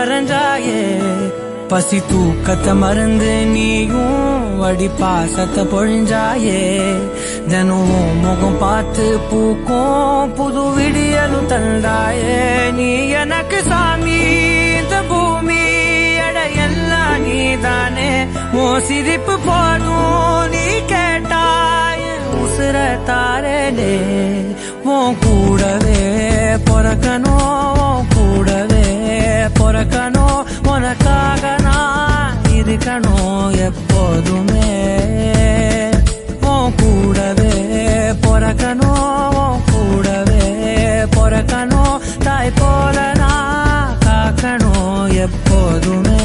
வரைஞ்சாயே பசி தூக்கத்தை மறந்து நீயும் வடி பாசத்தை பொழிஞ்சாயே தினமும் முகம் பார்த்து பூக்கும் புது விடியலும் தந்தாயே நீ எனக்கு சாமி இந்த பூமி எல்லாம் நீதானே ஓ சிரிப்பு போதும் நீ கேட்டாய் உசுர தாரே உன் கூடவே பொறக்கணும் கூடவே பொறக்கணும் உனக்காக நான் இருக்கணும் எப்போதுமே உன் கூடவே பொறக்கணும் கூடவே பொறக்கணும் தாய் போல நான் காக்கணும் எப்போதுமே